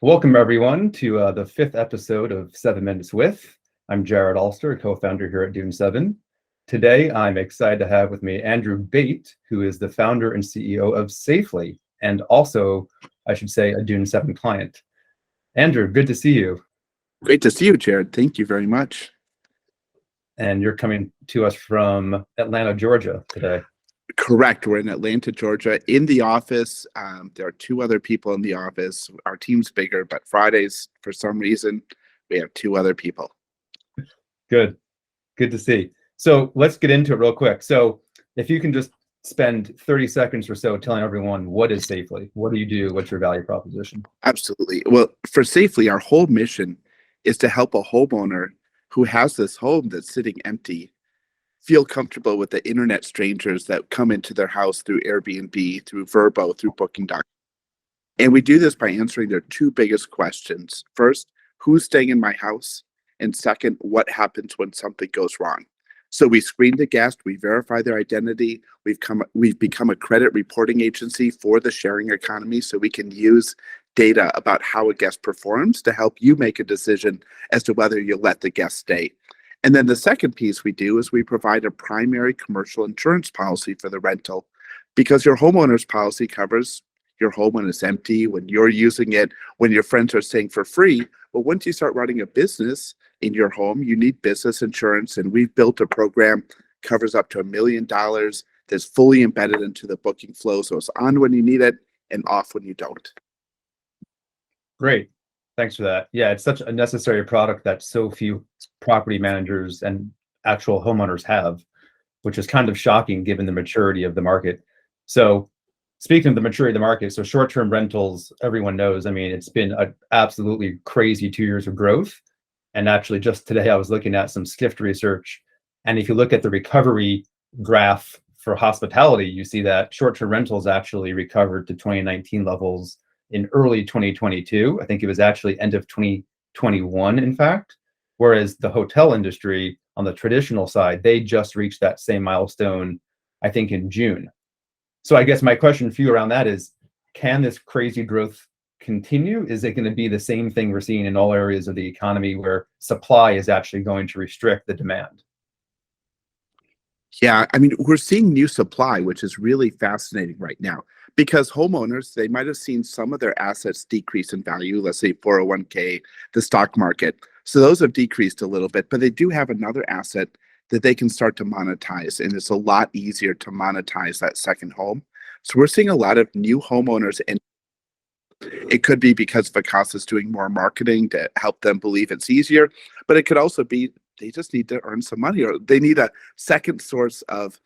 Welcome, everyone, to the fifth episode of 7 Minutes With. I'm Jared Alster, co-founder here at Dune 7. Today, I'm excited to have with me Andrew Bate, who is the founder and CEO of Safely, and also, I should say, a Dune 7 client. Andrew, good to see you. Great to see you, Jared. Thank you very much. And you're coming to us from Atlanta, Georgia today. Correct. We're in Atlanta, Georgia, in the office. There are two other people in the office. Our team's bigger, but Fridays, for some reason, we have two other people. Good to see. So let's get into it real quick. So if you can just spend 30 seconds or so telling everyone, what is Safely? What do you do? What's your value proposition? Absolutely. Well, for Safely, our whole mission is to help a homeowner who has this home that's sitting empty feel comfortable with the internet strangers that come into their house through Airbnb, through Verbo, through Booking.com. And we do this by answering their two biggest questions. First, who's staying in my house? And second, what happens when something goes wrong? So we screen the guest, we verify their identity, we've become a credit reporting agency for the sharing economy, so we can use data about how a guest performs to help you make a decision as to whether you'll let the guest stay. And then the second piece we do is we provide a primary commercial insurance policy for the rental, because your homeowner's policy covers your home when it's empty, when you're using it, when your friends are staying for free. But once you start running a business in your home, you need business insurance. And we've built a program covers up to $1 million that's fully embedded into the booking flow. So it's on when you need it and off when you don't. Great. Thanks for that. Yeah, it's such a necessary product that so few property managers and actual homeowners have, which is kind of shocking given the maturity of the market. So speaking of the maturity of the market, so short-term rentals, everyone knows, I mean, it's been an absolutely crazy 2 years of growth. And actually just today, I was looking at some Skift research. And if you look at the recovery graph for hospitality, you see that short-term rentals actually recovered to 2019 levels in early 2022. I think it was actually end of 2021, in fact, whereas the hotel industry on the traditional side, they just reached that same milestone, I think, in June. So I guess my question for you around that is, can this crazy growth continue? Is it going to be the same thing we're seeing in all areas of the economy where supply is actually going to restrict the demand? Yeah, I mean, we're seeing new supply, which is really fascinating right now, because homeowners, they might have seen some of their assets decrease in value, let's say 401k, the stock market. So those have decreased a little bit, but they do have another asset that they can start to monetize. And it's a lot easier to monetize that second home. So we're seeing a lot of new homeowners, and it could be because Vacasa is doing more marketing to help them believe it's easier, but it could also be they just need to earn some money, or they need a second source of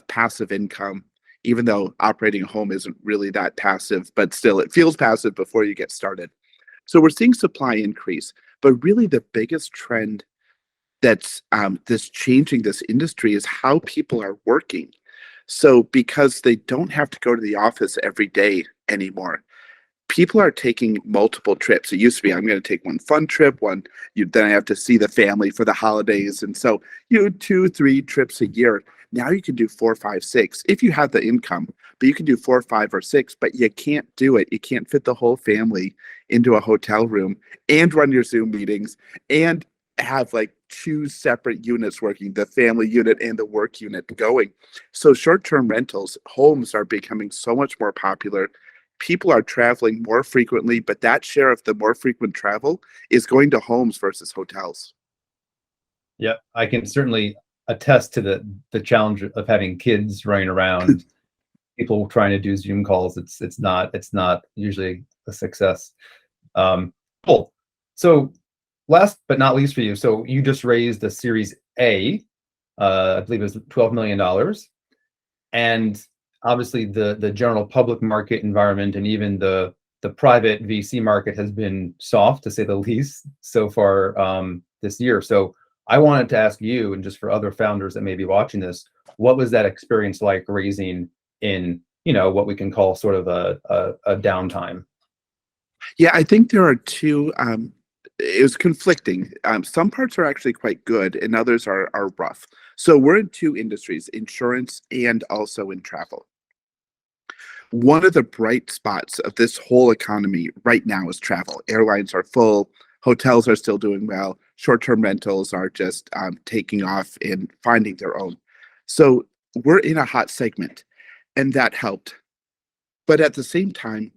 passive income, even though operating a home isn't really that passive, but still it feels passive before you get started. So we're seeing supply increase, but really the biggest trend that's changing this industry is how people are working. So because they don't have to go to the office every day anymore, people are taking multiple trips. It used to be, I'm going to take one fun trip, then I have to see the family for the holidays. And so, 2-3 trips a year. Now you can do 4, 5, 6 if you have the income, but you can do 4, 5, or 6, but you can't do it. You can't fit the whole family into a hotel room and run your Zoom meetings and have like 2 separate units working, the family unit and the work unit going. So short-term rentals, homes are becoming so much more popular. People are traveling more frequently, but that share of the more frequent travel is going to homes versus hotels. Yeah, I can certainly attest to the challenge of having kids running around, people trying to do Zoom calls. It's not usually a success. Cool. So last but not least for you, so you just raised a Series A, I believe it was $12 million. And obviously the general public market environment and even the private VC market has been soft, to say the least, so far this year. So I wanted to ask you, and just for other founders that may be watching this, what was that experience like raising in, what we can call sort of a downtime? Yeah, I think there are two. It was conflicting. Some parts are actually quite good, and others are rough. So we're in two industries: insurance and also in travel. one of the bright spots of this whole economy right now is travel. Airlines are full, hotels are still doing well, short-term rentals are just taking off and finding their own. So we're in a hot segment, and that helped. But at the same time,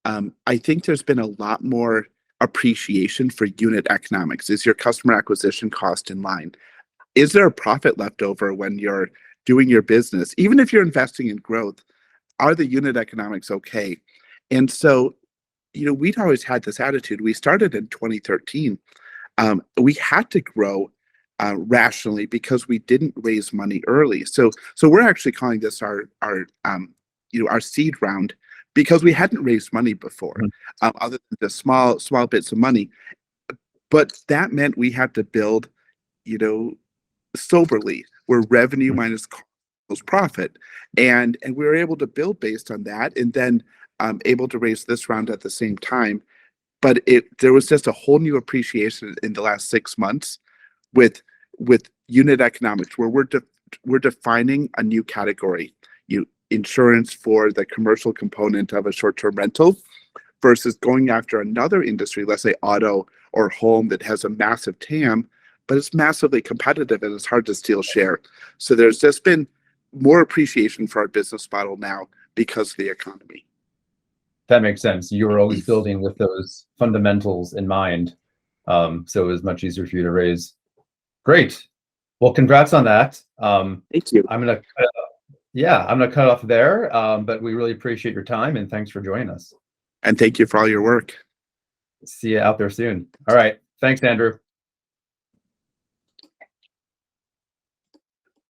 I think there's been a lot more appreciation for unit economics. Is your customer acquisition cost in line? Is there a profit left over when you're doing your business? Even if you're investing in growth, are the unit economics okay? And so, we'd always had this attitude. We started in 2013. We had to grow rationally because we didn't raise money early. So we're actually calling this our seed round because we hadn't raised money before, other than just small bits of money. But that meant we had to build, you know, soberly, where revenue minus cost was profit, and we were able to build based on that, and then able to raise this round at the same time. But there was just a whole new appreciation in the last 6 months with unit economics, where we're defining a new category. Insurance for the commercial component of a short-term rental versus going after another industry, let's say auto or home, that has a massive TAM, but it's massively competitive and it's hard to steal share. So there's just been more appreciation for our business model now because of the economy. That makes sense. You were always building with those fundamentals in mind. So it was much easier for you to raise. Great. Well, congrats on that. Thank you. I'm gonna cut off there. But we really appreciate your time and thanks for joining us. And thank you for all your work. See you out there soon. All right. Thanks, Andrew.